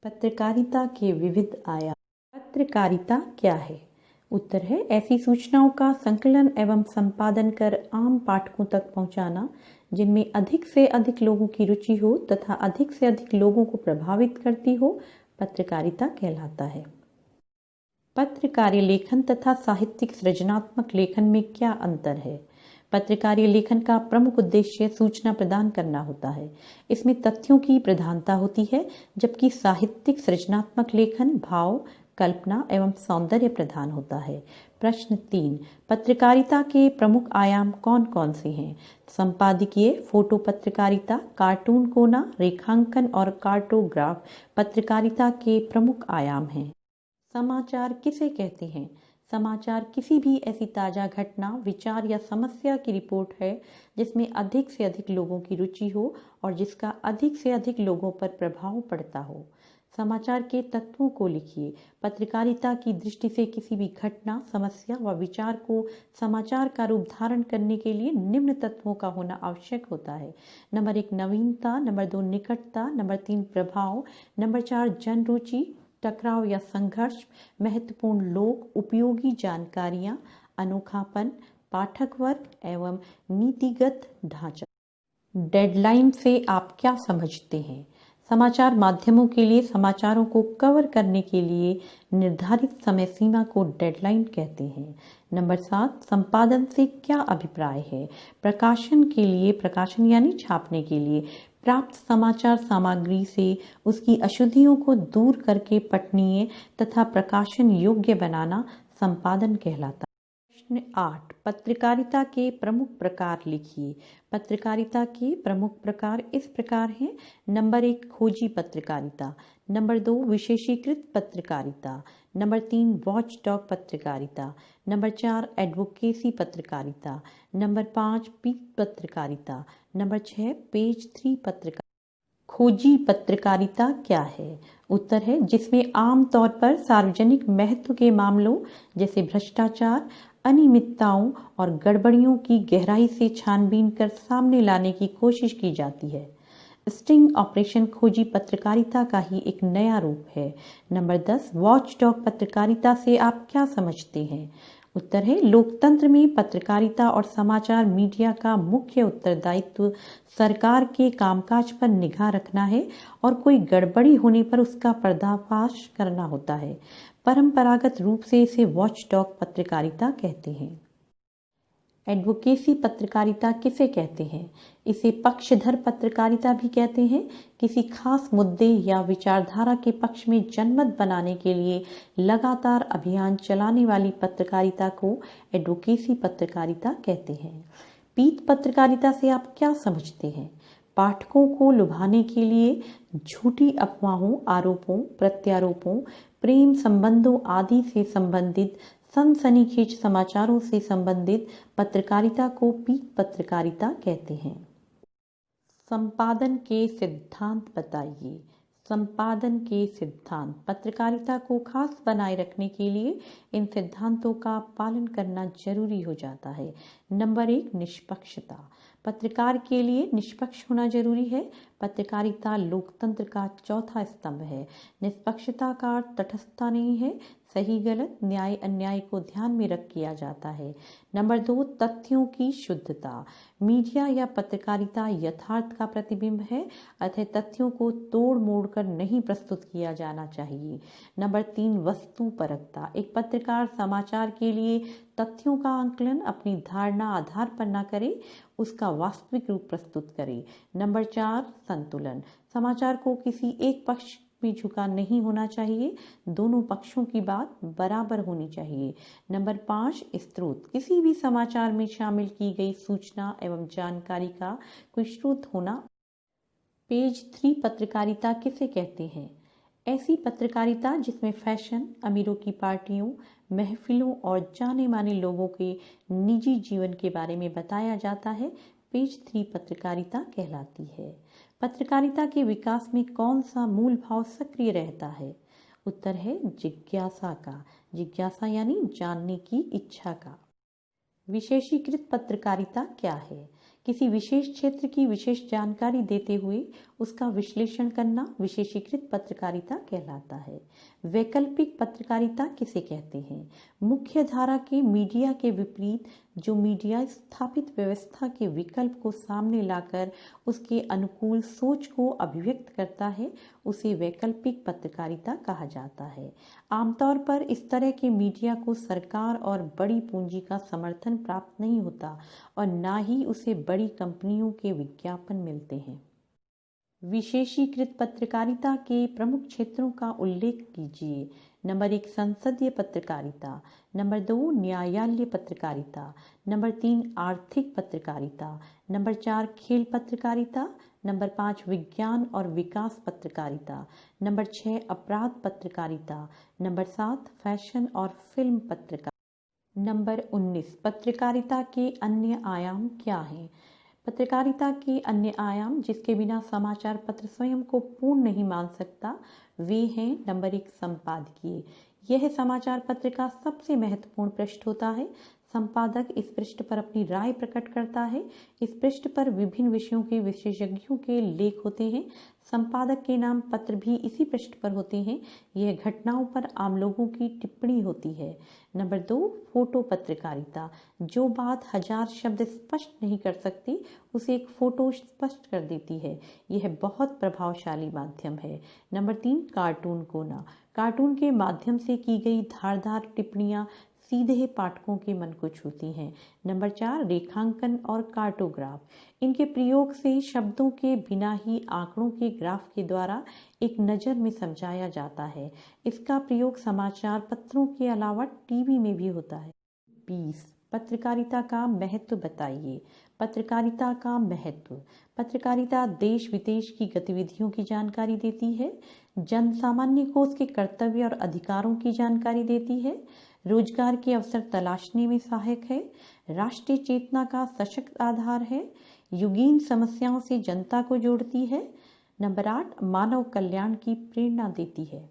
पत्रकारिता के विविध आयाम। पत्रकारिता क्या है? उत्तर है ऐसी सूचनाओं का संकलन एवं संपादन कर आम पाठकों तक पहुंचाना जिनमें अधिक से अधिक लोगों की रुचि हो तथा अधिक से अधिक लोगों को प्रभावित करती हो, पत्रकारिता कहलाता है। पत्रकारीय लेखन तथा साहित्यिक सृजनात्मक लेखन में क्या अंतर है? पत्रकारीय लेखन का प्रमुख उद्देश्य सूचना प्रदान करना होता है। इसमें तथ्यों की प्रधानता होती है, जबकि साहित्यिक सृजनात्मक लेखन भाव, कल्पना एवं सौंदर्य प्रधान होता है। प्रश्न 3, पत्रकारिता के प्रमुख आयाम कौन कौन से हैं? संपादकीय, फोटो पत्रकारिता, कार्टून कोना, रेखांकन और कार्टोग्राफ पत्रकारिता के प्रमुख आयाम हैं। समाचार किसे कहते हैं? समाचार किसी भी ऐसी ताजा घटना, विचार या समस्या की रिपोर्ट है जिसमें अधिक से अधिक लोगों की रुचि हो और जिसका अधिक से अधिक लोगों पर प्रभाव पड़ता हो। समाचार के तत्वों को लिखिए। पत्रकारिता की दृष्टि से किसी भी घटना, समस्या व विचार को समाचार का रूप धारण करने के लिए निम्न तत्वों का होना आवश्यक होता है। नंबर 1 नवीनता, नंबर 2 निकटता, नंबर 3 प्रभाव, नंबर 4 जन रुचि, टकराव या संघर्ष, महत्वपूर्ण लोग, उपयोगी जानकारियां, अनोखापन, पाठक वर्ग एवं नीतिगत ढांचा। डेडलाइन से आप क्या समझते हैं? समाचार माध्यमों के लिए समाचारों को कवर करने के लिए निर्धारित समय सीमा को डेडलाइन कहते हैं। नंबर 7 संपादन से क्या अभिप्राय है? प्रकाशन के लिए, प्रकाशन यानी छापने के लिए प्राप्त समाचार सामग्री से उसकी अशुद्धियों को दूर करके पठनीय तथा प्रकाशन योग्य बनाना संपादन कहलाता है। प्रश्न 8 पत्रकारिता के प्रमुख प्रकार लिखिए। पत्रकारिता के प्रमुख प्रकार इस प्रकार हैं। नंबर 1 खोजी पत्रकारिता, नंबर 2 विशेषीकृत पत्रकारिता, नंबर 3 वॉच डॉग पत्रकारिता, नंबर 4 एडवोकेसी पत्रकारिता, नंबर 5 पीक पत्रकारिता, नंबर 6 पेज 3 पत्रकारिता। खोजी पत्रकारिता क्या है? उत्तर है जिसमें आमतौर पर सार्वजनिक महत्व के मामलों जैसे भ्रष्टाचार, अनियमितताओं और गड़बड़ियों की गहराई से छानबीन कर सामने लाने की कोशिश की जाती है। स्टिंग ऑपरेशन खोजी पत्रकारिता का ही एक नया रूप है। नंबर 10 वॉच डॉग पत्रकारिता से आप क्या समझते हैं? उत्तर है लोकतंत्र में पत्रकारिता और समाचार मीडिया का मुख्य उत्तरदायित्व सरकार के कामकाज पर निगाह रखना है और कोई गड़बड़ी होने पर उसका पर्दाफाश करना होता है। परंपरागत रूप से इसे वॉच डॉग पत्रकारिता कहते हैं। एडवोकेसी पत्रकारिता किसे कहते हैं? इसे पक्षधर पत्रकारिता भी कहते हैं। किसी खास मुद्दे या विचारधारा के पक्ष में जनमत बनाने के लिए लगातार अभियान चलाने वाली पत्रकारिता को एडवोकेसी पत्रकारिता कहते हैं। पीत पत्रकारिता से आप क्या समझते हैं? पाठकों को लुभाने के लिए झूठी अफवाहों, आरोपों, प्रत्यारोपों, प्रेम संबंधों आदि से संबंधित सनसनीखेज समाचारों से संबंधित पत्रकारिता को पीक पत्रकारिता कहते हैं। संपादन के सिद्धांत बताइए। संपादन के सिद्धांत पत्रकारिता को खास बनाए रखने के लिए इन सिद्धांतों का पालन करना जरूरी हो जाता है। नंबर 1 निष्पक्षता। पत्रकार के लिए निष्पक्ष होना जरूरी है। पत्रकारिता लोकतंत्र का चौथा स्तंभ है। निष्पक्षता का अर्थ तटस्थता नहीं है, सही गलत, न्याय अन्याय को ध्यान में रख किया जाता है। नंबर 2 तथ्यों की शुद्धता। मीडिया या पत्रकारिता यथार्थ का प्रतिबिंब है, अतः तथ्यों को तोड़ मोड़ कर नहीं प्रस्तुत किया जाना चाहिए। नंबर 3 वस्तुपरकता। एक पत्रकार समाचार के लिए तथ्यों का आंकलन अपनी धारणा आधार पर न करे, उसका वास्तविक रूप प्रस्तुत करे। नंबर 4 संतुलन। समाचार को किसी एक पक्ष में झुका नहीं होना चाहिए, दोनों पक्षों की बात बराबर होनी चाहिए। नंबर 5 स्रोत। किसी भी समाचार में शामिल की गई सूचना एवं जानकारी का कोई स्रोत होना। पेज 3 पत्रकारिता किसे कहते हैं? ऐसी पत्रकारिता जिसमें फैशन, अमीरों की पार्टियों, महफिलों और जाने माने लोगों के निजी जीवन के बारे में बताया जाता है, पेज 3 पत्रकारिता कहलाती है। पत्रकारिता के विकास में कौन सा मूल भाव सक्रिय रहता है? उत्तर है जिज्ञासा का। जिज्ञासा यानी जानने की इच्छा का। विशेषीकृत पत्रकारिता क्या है? किसी विशेष क्षेत्र की विशेष जानकारी देते हुए उसका विश्लेषण करना विशेषीकृत पत्रकारिता कहलाता है। वैकल्पिक पत्रकारिता किसे कहते हैं? मुख्य धारा के मीडिया के विपरीत जो मीडिया स्थापित व्यवस्था के विकल्प को सामने लाकर उसके अनुकूल सोच को अभिव्यक्त करता है, उसे वैकल्पिक पत्रकारिता कहा जाता है। आमतौर पर इस तरह के मीडिया को सरकार और बड़ी पूंजी का समर्थन प्राप्त नहीं होता और ना ही उसे बड़ी कंपनियों के विज्ञापन मिलते हैं। विशेषीकृत पत्रकारिता के प्रमुख क्षेत्रों का उल्लेख कीजिए। नंबर 1 संसदीय पत्रकारिता, नंबर 2 न्यायालय पत्रकारिता, नंबर 3 आर्थिक पत्रकारिता, नंबर 4 खेल पत्रकारिता, नंबर 5 विज्ञान और विकास पत्रकारिता, नंबर 6 अपराध पत्रकारिता, नंबर 7 फैशन और फिल्म पत्रकारिता। नंबर 19 पत्रकारिता के अन्य आयाम क्या हैं? पत्रकारिता के अन्य आयाम जिसके बिना समाचार पत्र स्वयं को पूर्ण नहीं मान सकता, वे हैं नंबर 1 संपादकीय। यह समाचार पत्र का सबसे महत्वपूर्ण पृष्ठ होता है। संपादक इस पृष्ठ पर अपनी राय प्रकट करता है। इस पृष्ठ पर विभिन्न विषयों के विशेषज्ञों के लेख होते हैं। संपादक के नाम पत्र भी इसी पृष्ठ पर होते हैं। यह घटनाओं पर आम लोगों की टिप्पणी होती है। नंबर 2 फोटो पत्रकारिता। जो बात 1000 शब्द स्पष्ट नहीं कर सकती, उसे एक फोटो स्पष्ट कर देती है। यह बहुत प्रभावशाली माध्यम है। नंबर 3 कार्टून कोना। कार्टून के माध्यम से की गई धारदार टिप्पणियां सीधे पाठकों के मन को छूती हैं। नंबर 4 रेखांकन और कार्टोग्राफ। इनके प्रयोग से शब्दों के बिना ही आंकड़ों के ग्राफ के द्वारा एक नज़र में समझाया जाता है। इसका प्रयोग समाचार पत्रों के अलावा टीवी में भी होता है। 20 पत्रकारिता का महत्व बताइए। पत्रकारिता का महत्व। पत्रकारिता देश विदेश की गतिविधियों की जानकारी देती है, जन सामान्य को उसके कर्तव्य और अधिकारों की जानकारी देती है, रोजगार के अवसर तलाशने में सहायक है, राष्ट्रीय चेतना का सशक्त आधार है, युगीन समस्याओं से जनता को जोड़ती है। नंबर 8 मानव कल्याण की प्रेरणा देती है।